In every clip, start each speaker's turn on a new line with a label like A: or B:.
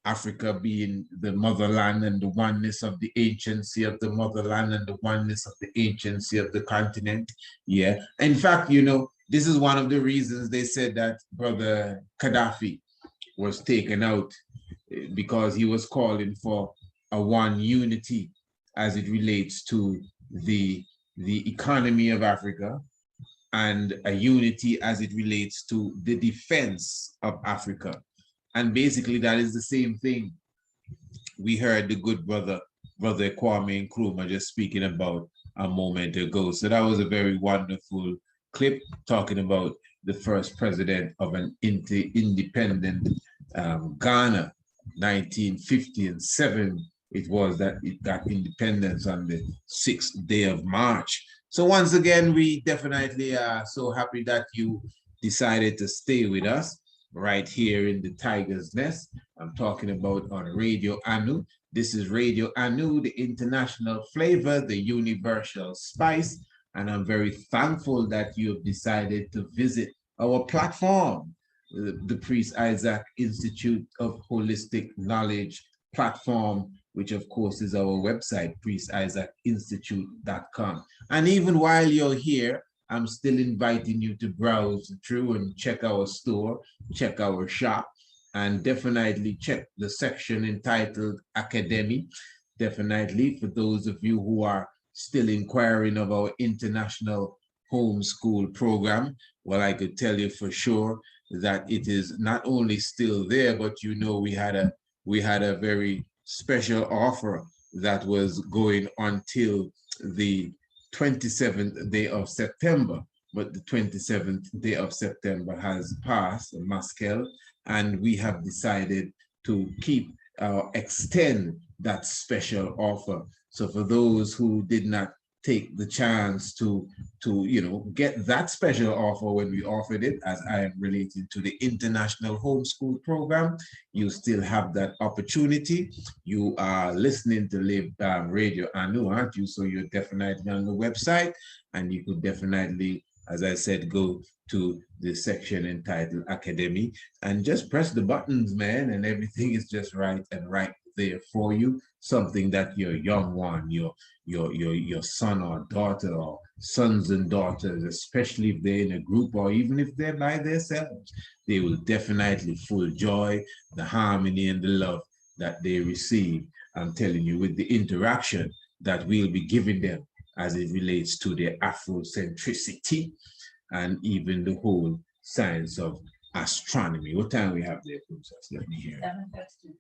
A: Africa being the motherland and the oneness of the anciency of the motherland and the oneness of the anciency of the continent. Yeah. In fact, you know, this is one of the reasons they said that Brother Gaddafi was taken out, because he was calling for a one unity as it relates to the economy of Africa, and a unity as it relates to the defense of Africa. And basically that is the same thing we heard the good brother Kwame Nkrumah just speaking about a moment ago. So that was a very wonderful clip talking about the first president of an independent Ghana, 1957. It was that it got independence on the 6th day of March. So once again, we definitely are so happy that you decided to stay with us right here in the Tiger's Nest. I'm talking about on Radio Anu. This is Radio Anu, the international flavor, the universal spice. And I'm very thankful that you have decided to visit our platform, the Priest Isaac Institute of Holistic Knowledge platform, which of course is our website, priestisaacinstitute.com. And even while you're here, I'm still inviting you to browse through and check our store, check our shop, and definitely check the section entitled Academy. Definitely for those of you who are still inquiring of our international homeschool program, well, I could tell you for sure that it is not only still there, but you know, we had a very special offer that was going until the 27th day of September, but the 27th day of September has passed, Muskel, and we have decided to extend that special offer. So for those who did not take the chance to you know, get that special offer when we offered it, as I am related to the international homeschool program, you still have that opportunity. You are listening to Radio Anu, aren't you? So you're definitely on the website, and you could definitely, as I said, go to the section entitled Academy and just press the buttons, man, and everything is just right there for you. Something that your young one, your son or daughter, or sons and daughters, especially if they're in a group or even if they're by themselves, they will definitely full joy, the harmony and the love that they receive. I'm telling you, with the interaction that we'll be giving them as it relates to their Afrocentricity and even the whole science of astronomy. What time we have there, Princess? Let me hear. 7:32.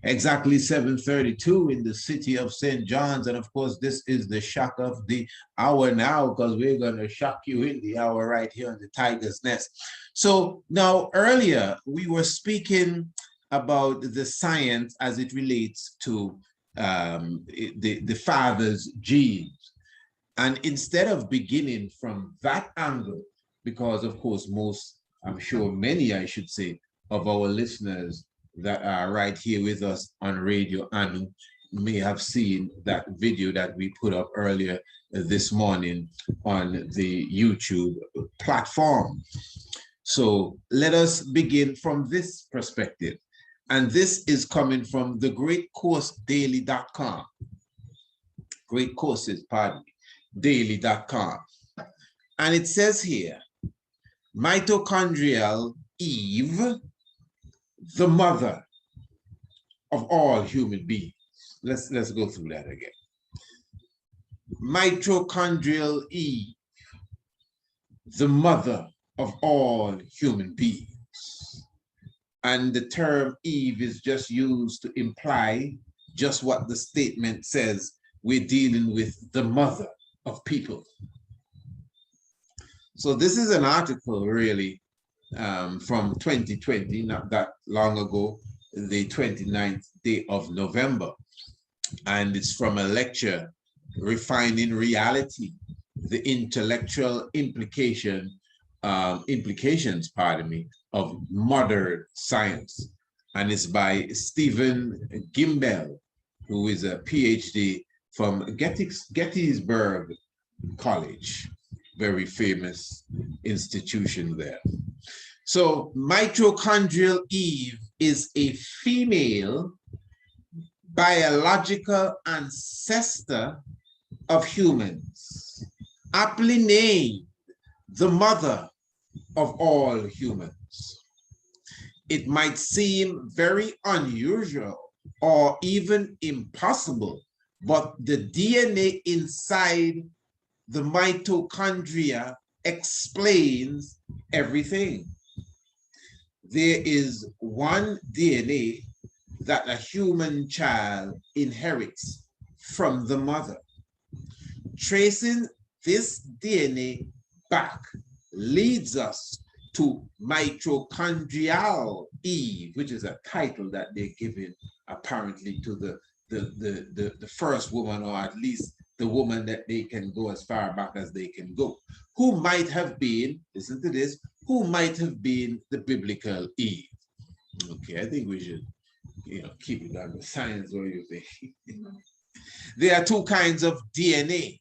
A: Exactly 7:32 in the city of St. John's. And of course, this is the shock of the hour now, because we're going to shock you in the hour right here on the Tiger's Nest. So now earlier, we were speaking about the science as it relates to the father's genes. And instead of beginning from that angle, because of course, I'm sure many, I should say, of our listeners that are right here with us on Radio Anu may have seen that video that we put up earlier this morning on the YouTube platform. So let us begin from this perspective. And this is coming from the greatcoursedaily.com. Great Courses, pardon me, daily.com. And it says here, Mitochondrial Eve, the mother of all human beings. Let's go through that again. Mitochondrial Eve, the mother of all human beings. And the term Eve is just used to imply just what the statement says. We're dealing with the mother of people. So this is an article really from 2020, not that long ago, the 29th day of November. And it's from a lecture, Refining Reality, the Intellectual Implications, of modern science. And it's by Stephen Gimbel, who is a PhD from Gettysburg College, very famous institution there. So Mitochondrial Eve is a female biological ancestor of humans, aptly named the mother of all humans. It might seem very unusual or even impossible, but the DNA inside the mitochondria explains everything. There is one DNA that a human child inherits from the mother. Tracing this DNA back leads us to Mitochondrial Eve, which is a title that they're giving apparently to the first woman, or at least the woman that they can go as far back as they can go, who might have been, listen to this, who might have been the biblical Eve. Okay, I think we should, keep it on the science, or you think. There are two kinds of DNA.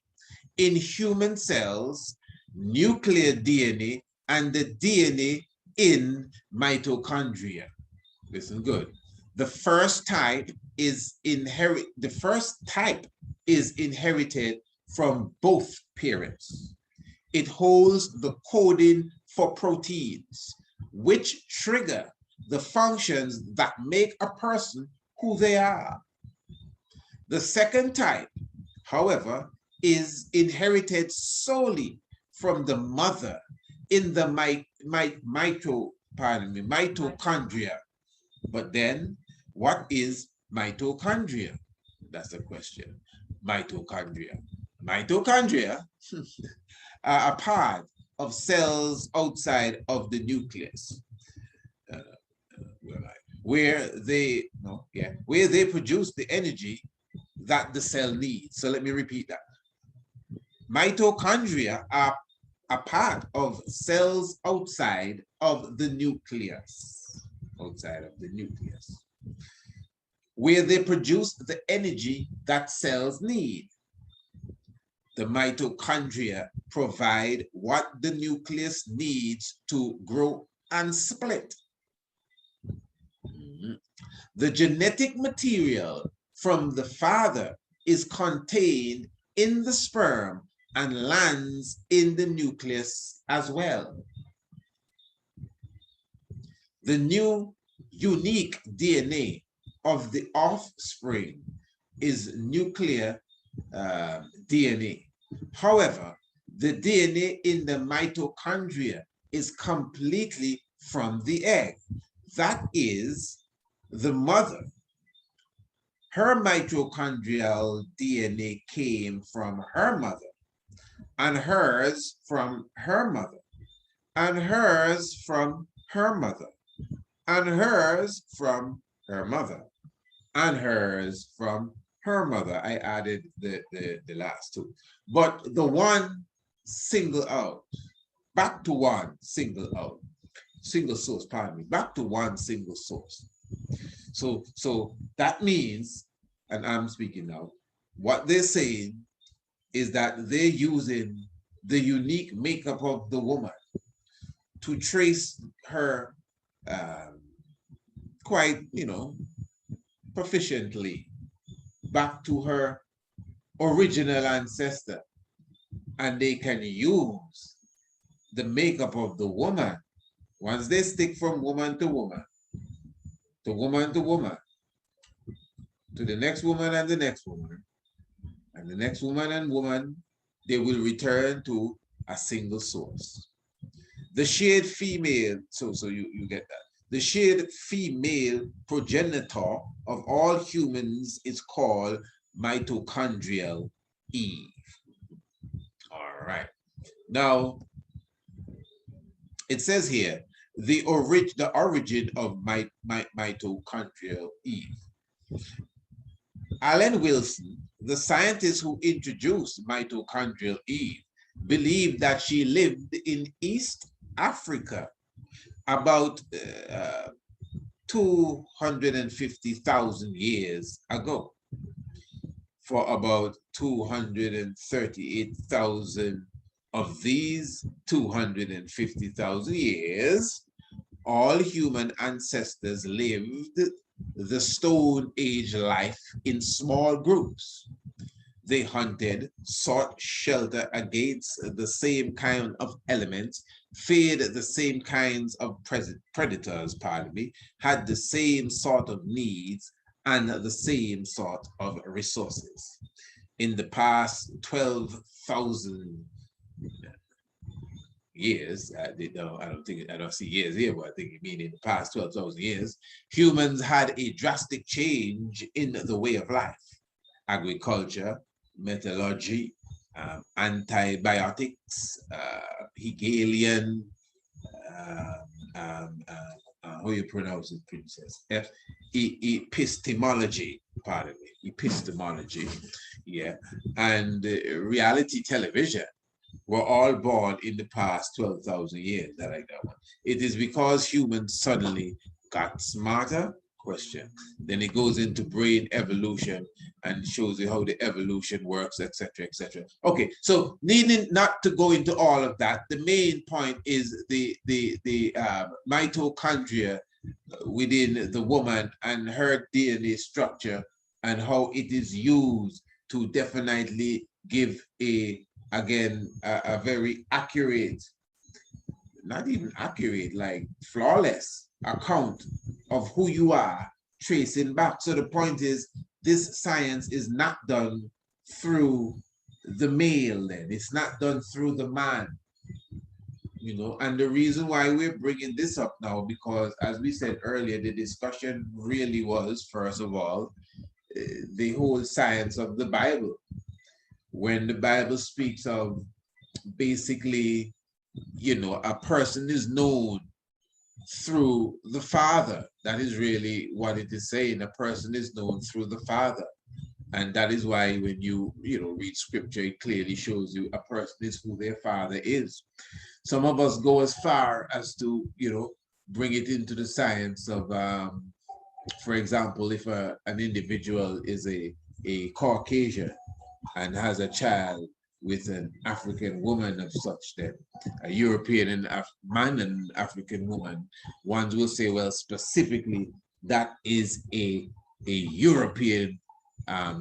A: In human cells, nuclear DNA and the DNA in mitochondria. Listen good. The first type is inherited from both parents. It holds the coding for proteins, which trigger the functions that make a person who they are. The second type, however, is inherited solely from the mother in the mitochondria. But then, what is mitochondria? That's the question. Mitochondria. Mitochondria are a part of cells outside of the nucleus, where they produce the energy that the cell needs. So let me repeat that. Mitochondria are a part of cells outside of the nucleus, where they produce the energy that cells need. The mitochondria provide what the nucleus needs to grow and split. The genetic material from the father is contained in the sperm and lands in the nucleus as well. The new unique DNA of the offspring is nuclear DNA. However, the DNA in the mitochondria is completely from the egg. That is the mother. Her mitochondrial DNA came from her mother, and hers from her mother, and hers from her mother, and hers from her mother, and hers from her mother. I added the last two. But the one single out, back to one single out, single source, pardon me, back to one single source. So that means, and I'm speaking now, what they're saying is that they're using the unique makeup of the woman to trace her quite, proficiently back to her original ancestor. And they can use the makeup of the woman, once they stick from woman to woman, to woman to woman, to the next woman and the next woman, and the next woman and woman, they will return to a single source. The shared female, so you get that. The shared female progenitor of all humans is called Mitochondrial Eve. All right. Now, it says here, the origin of Mitochondrial Eve. Alan Wilson, the scientist who introduced Mitochondrial Eve, believed that she lived in East Africa about 250,000 years ago. For about 238,000 of these 250,000 years, all human ancestors lived the Stone Age life in small groups. They hunted, sought shelter against the same kind of elements, feared the same kinds of predators, pardon me, had the same sort of needs, and the same sort of resources. In the past 12,000 years, I don't see years here, but I think you mean in the past 12,000 years, humans had a drastic change in the way of life. Agriculture, metallurgy, antibiotics, Hegelian, how you pronounce it, princess? Epistemology, pardon me, epistemology, yeah, and reality television were all born in the past 12,000 years. I like that one. It is because humans suddenly got smarter, question. Then it goes into brain evolution and shows you how the evolution works, etc., etc. Okay, so needing not to go into all of that, the main point is the mitochondria within the woman and her DNA structure and how it is used to definitely give a very accurate, not even accurate, like flawless account of who you are, tracing back. So the point is, this science is not done through the male, then it's not done through the man, you know. And the reason why we're bringing this up now, because as we said earlier, the discussion really was, first of all, the whole science of the Bible. When the Bible speaks of basically, you know, a person is known through the Father. That is really what it is saying. A person is known through the Father. And that is why when you read scripture, it clearly shows you a person is who their father is. Some of us go as far as to, bring it into the science of, for example, if an individual is a Caucasian and has a child with an African woman of such, then a European man and African woman, ones will say, well, specifically, that is a European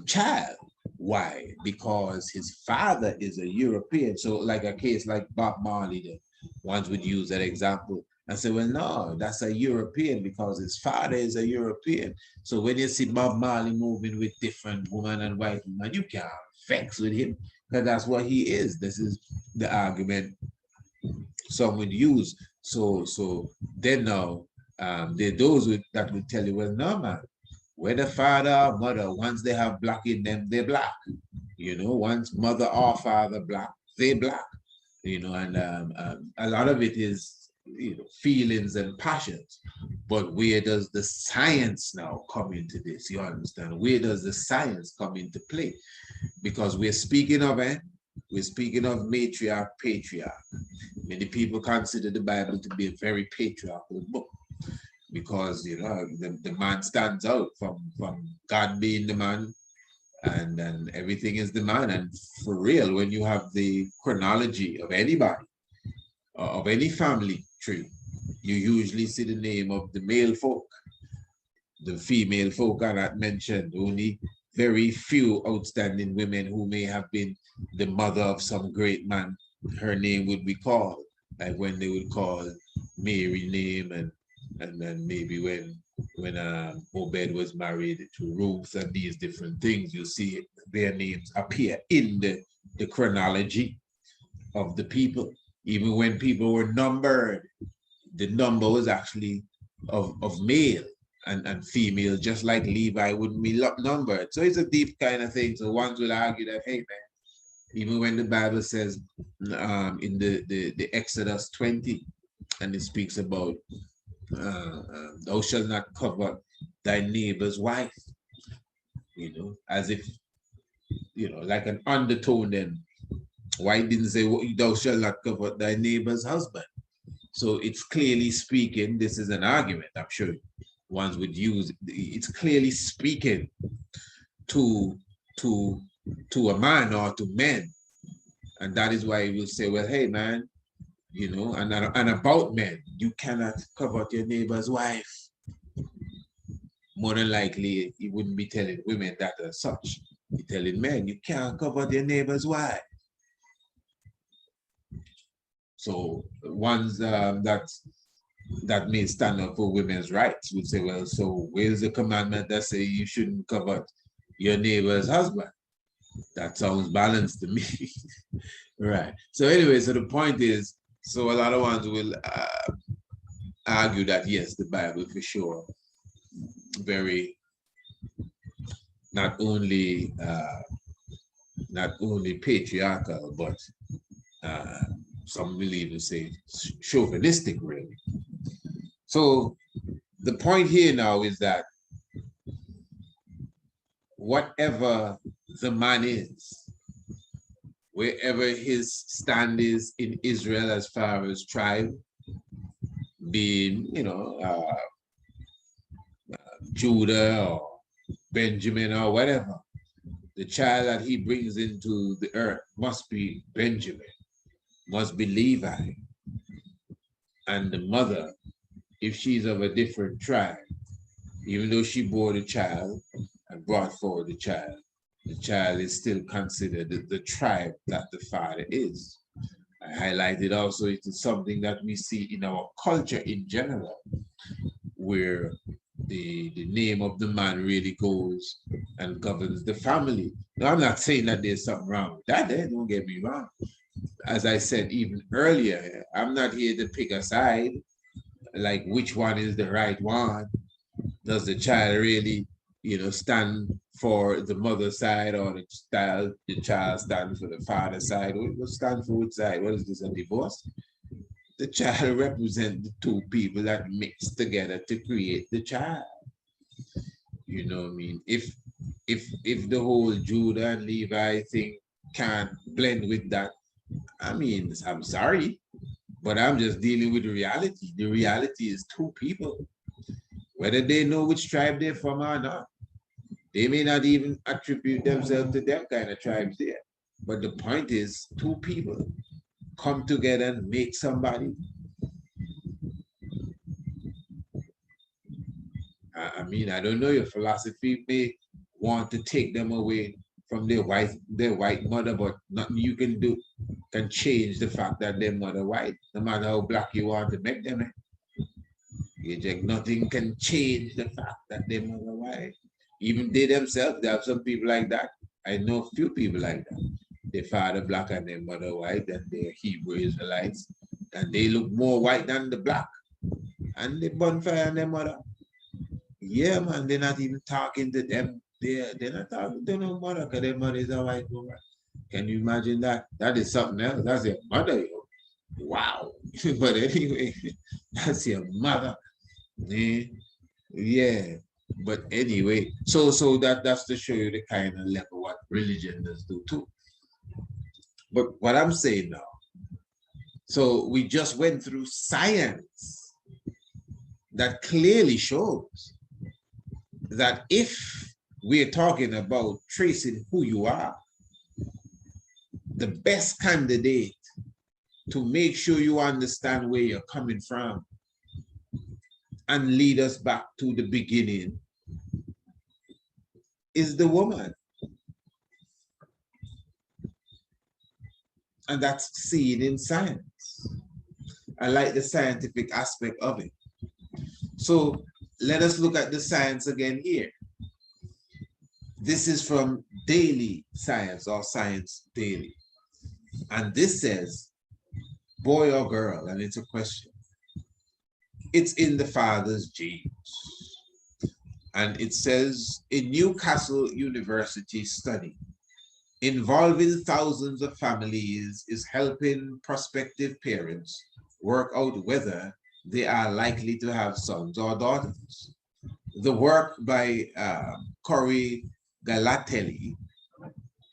A: child. Why? Because his father is a European. So like a case like Bob Marley, then ones would use that example and say, well, no, that's a European because his father is a European. So when you see Bob Marley moving with different women and white women, you can't vex with him because that's what he is. This is the argument some would use. So then now, there are those that would tell you, well, no, man, whether father or mother, once they have black in them, they're black. Once mother or father black, they black. And a lot of it is, feelings and passions. But where does the science now come into this? You understand? Where does the science come into play? Because we're speaking of matriarch, patriarch. Many people consider the Bible to be a very patriarchal book because the man stands out from God being the man, and then everything is the man. And for real, when you have the chronology of anybody, of any family tree, you usually see the name of the male folk. The female folk are not mentioned. Only very few outstanding women who may have been the mother of some great man, her name would be called, like when they would call Mary name, and then maybe when Obed was married to Ruth and these different things, you see their names appear in the chronology of the people. Even when people were numbered, the number was actually of male and female, just like Levi wouldn't be numbered. So it's a deep kind of thing. So ones will argue that, hey, man, even when the Bible says in the Exodus 20, and it speaks about thou shalt not cover thy neighbor's wife, as if, like an undertone then. Why didn't say thou shalt not cover thy neighbor's husband? So it's clearly speaking, this is an argument, I'm sure ones would use, it's clearly speaking to a man or to men. And that is why we will say, well, hey, man, you know, and about men, you cannot covet your neighbor's wife. More than likely, he wouldn't be telling women that as such. He's telling men, you can't covet your neighbor's wife. So ones that may stand up for women's rights would say, well, so where's the commandment that say you shouldn't covet your neighbor's husband? That sounds balanced to me. Right. So anyway, so the point is, so a lot of ones will argue that yes, the Bible for sure, very not only patriarchal, but some believers say chauvinistic, really. So the point here now is that whatever the man is, wherever his stand is in Israel as far as tribe, being, you know, Judah or Benjamin or whatever, the child that he brings into the earth must be Benjamin, must be Levi. And the mother, if she's of a different tribe, even though she bore the child and brought forward the child is still considered the tribe that the father is. I highlighted also it is something that we see in our culture in general, where the name of the man really goes and governs the family. Now, I'm not saying that there's something wrong with that, don't get me wrong. As I said even earlier, I'm not here to pick a side, like which one is the right one. Does the child really, you know, stand for the mother's side, or the child stand for the father's side? What stand for which side? What is this, a divorce? The child represents the two people that mix together to create the child. You know what I mean? If the whole Judah and Levi thing can't blend with that, I mean, I'm sorry, but I'm just dealing with the reality. The reality is two people. Whether they know which tribe they're from or not, they may not even attribute themselves to them kind of tribes there. But the point is, two people come together and make somebody. I mean, I don't know, your philosophy may want to take them away from their white mother, but nothing you can do can change the fact that their mother white, no matter how black you want to make them. Nothing can change the fact that their mother white. Even they themselves, they have some people like that. I know a few people like that. Their father black and their mother white, and they're Hebrew Israelites, and they look more white than the black. And they bonfire on their mother. Yeah, man, they're not even talking to them. They're not talking to no mother, because their mother is a white woman. Can you imagine that? That is something else. That's their mother, yo. Wow. But anyway, that's your mother. Yeah. But anyway, so that's to show you the kind of level what religion does do too. But what I'm saying now, so we just went through science that clearly shows that if we're talking about tracing who you are, the best candidate to make sure you understand where you're coming from and lead us back to the beginning is the woman. And that's seen in science. I like the scientific aspect of it. So let us look at the science again here. This is from Daily Science, or Science Daily. And this says, boy or girl, and it's a question. It's in the father's genes. And it says, a Newcastle University study involving thousands of families is helping prospective parents work out whether they are likely to have sons or daughters. The work by Corey Galatelli,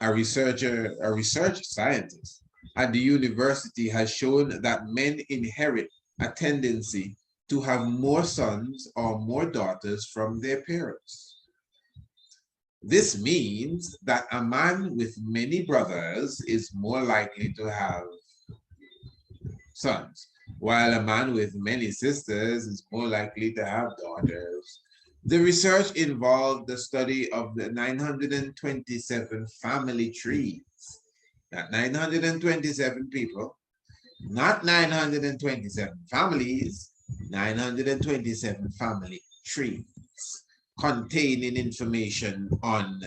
A: a research scientist at the university, has shown that men inherit a tendency to have more sons or more daughters from their parents. This means that a man with many brothers is more likely to have sons, while a man with many sisters is more likely to have daughters. The research involved the study of the 927 family trees. Not 927 people, not 927 families, 927 family trees containing information on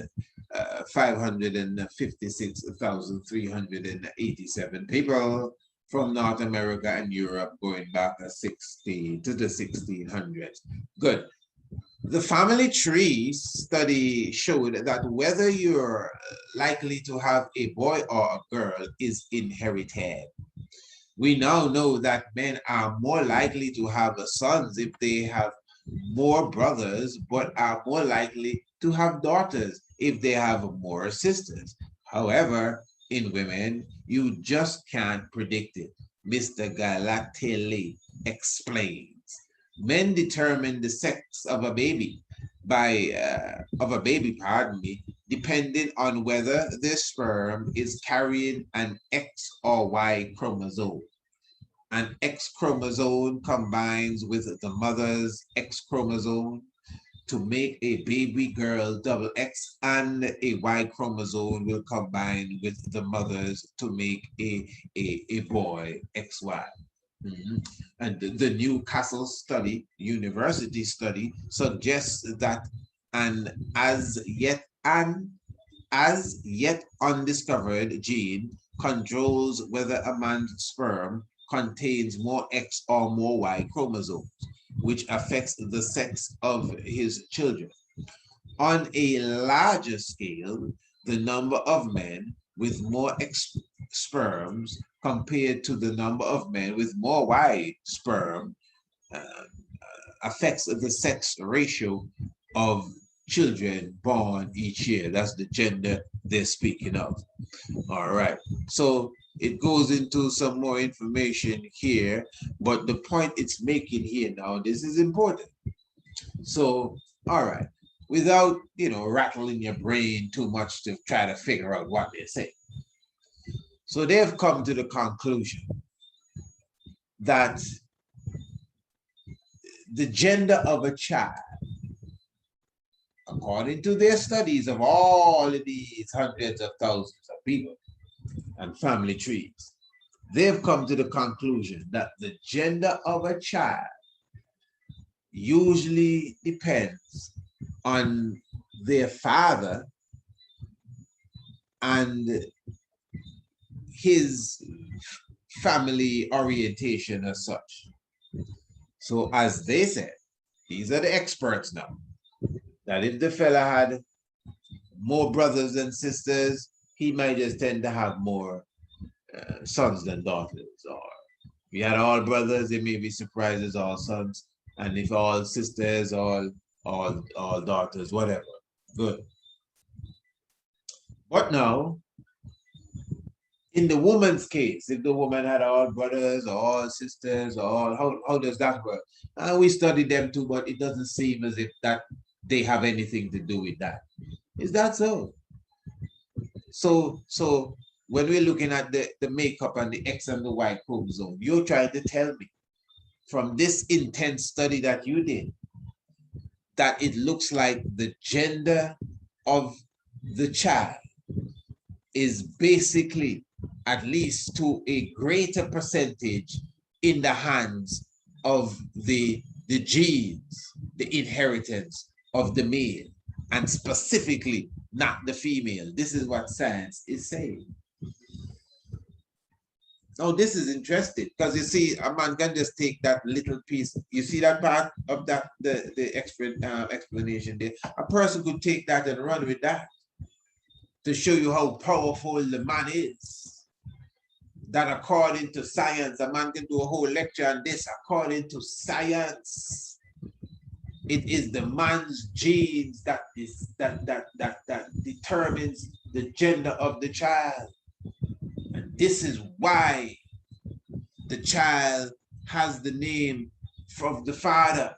A: 556,387 people from North America and Europe going back to the 1600s. Good. The family tree study showed that whether you're likely to have a boy or a girl is inherited. We now know that men are more likely to have sons if they have more brothers, but are more likely to have daughters if they have more sisters. However, in women, you just can't predict it. Mr. Galatele explains. Men determine the sex of a baby depending on whether their sperm is carrying an X or Y chromosome. An X chromosome combines with the mother's X chromosome to make a baby girl double X, and a Y chromosome will combine with the mother's to make a boy XY. And the Newcastle University study suggests that an as yet undiscovered gene controls whether a man's sperm contains more X or more Y chromosomes, which affects the sex of his children. On a larger scale, the number of men with more X sperms compared to the number of men with more Y sperm affects the sex ratio of children born each year. That's the gender they're speaking of. All right. So it goes into some more information here, but the point it's making here now, this is important. So, all right. Without, rattling your brain too much to try to figure out what they're saying. So they've come to the conclusion that the gender of a child, according to their studies of all of these hundreds of thousands of people and family trees, they've come to the conclusion that the gender of a child usually depends on their father and his family orientation as such. So as they said, these are the experts now, that if the fella had more brothers and sisters, he might just tend to have more sons than daughters. Or if he had all brothers, they may be surprised as all sons. And if all sisters, all daughters, whatever. Good. But now, in the woman's case, if the woman had all brothers or all sisters, or how does that work? We studied them too, but it doesn't seem as if that they have anything to do with that. Is that so? So when we're looking at the makeup and the X and the Y chromosome, you're trying to tell me from this intense study that you did that it looks like the gender of the child is basically, at least to a greater percentage, in the hands of the genes, the inheritance of the male, and specifically not the female. This is what science is saying. Now, this is interesting because you see, a man can just take that little piece. You see that part of that, the explanation there. A person could take that and run with that to show you how powerful the man is. That according to science, a man can do a whole lecture on this. According to science, it is the man's genes that determines the gender of the child. And this is why the child has the name of the father,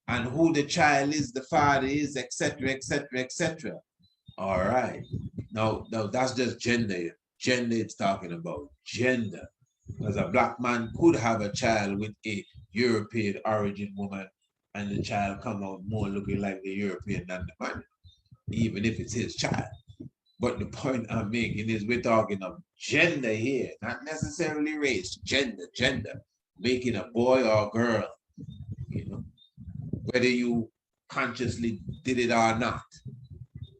A: and who the child is, the father is, etc., etc., etc. All right. Now that's just gender. Gender it's talking about. Gender. Because a black man could have a child with a European origin woman, and the child come out more looking like the European than the man, even if it's his child. But the point I'm making is we're talking of gender here, not necessarily race, gender, making a boy or a girl, you know, whether you consciously did it or not,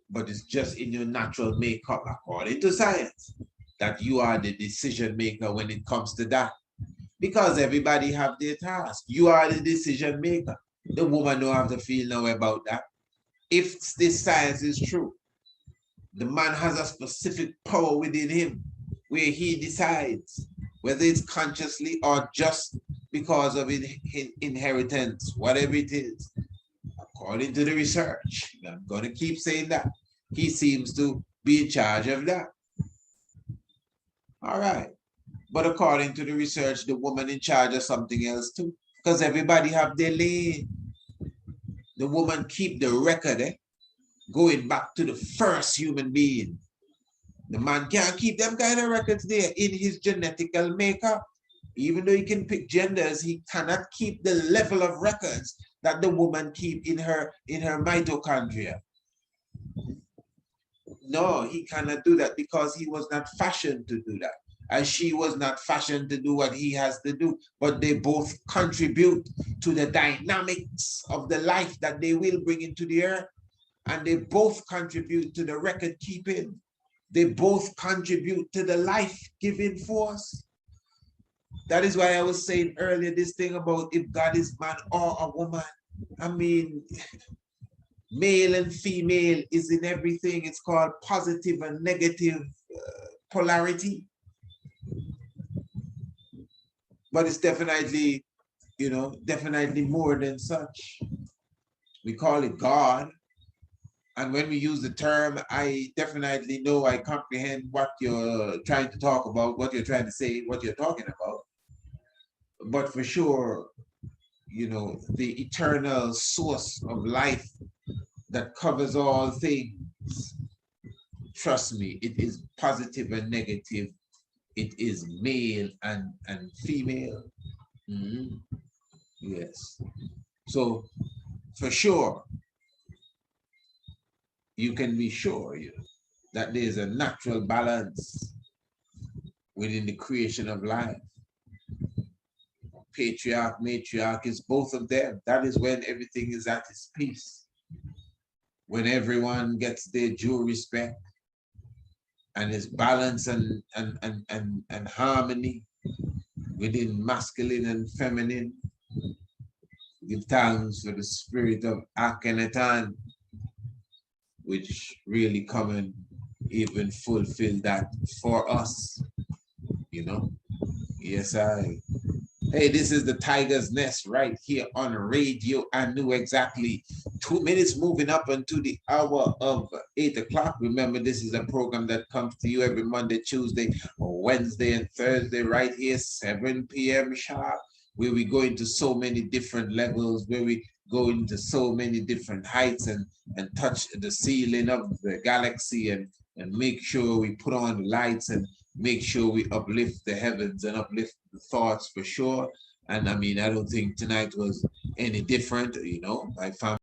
A: but it's just in your natural makeup, according to science, that you are the decision maker when it comes to that. Because everybody have their task. You are the decision maker. The woman don't have to feel no way about that. If this science is true, the man has a specific power within him where he decides whether it's consciously or just because of inheritance, whatever it is. According to the research, I'm going to keep saying that, he seems to be in charge of that. All right. But according to the research, the woman in charge of something else too, because everybody have their lane. The woman keep the record, going back to the first human being. The man can't keep them kind of records there in his genetical makeup. Even though he can pick genders, he cannot keep the level of records that the woman keep in her mitochondria. No, he cannot do that because he was not fashioned to do that. And she was not fashioned to do what he has to do, but they both contribute to the dynamics of the life that they will bring into the earth. And they both contribute to the record keeping. They both contribute to the life-giving force. That is why I was saying earlier this thing about if God is man or a woman. I mean, male and female is in everything. It's called positive and negative polarity. But it's definitely, definitely more than such. We call it God. And when we use the term, I definitely know I comprehend what you're trying to talk about, what you're trying to say, what you're talking about. But for sure, the eternal source of life that covers all things, trust me, it is positive and negative. It is male and female. Mm-hmm. Yes. So for sure, you can be sure that there's a natural balance within the creation of life. Patriarch, matriarch is both of them. That is when everything is at its peace. When everyone gets their due respect and is balance and harmony within masculine and feminine. Give thanks for the spirit of Akhenaten, which really come and even fulfill that for us, Yes, Hey, this is the Tiger's Nest right here on radio. I knew exactly 2 minutes moving up into the hour of 8 o'clock. Remember, this is a program that comes to you every Monday, Tuesday, Wednesday, and Thursday right here, 7 p.m. sharp, where we go into so many different levels, where we go into so many different heights and touch the ceiling of the galaxy and make sure we put on the lights and make sure we uplift the heavens and uplift the thoughts for sure. And I mean, I don't think tonight was any different, I found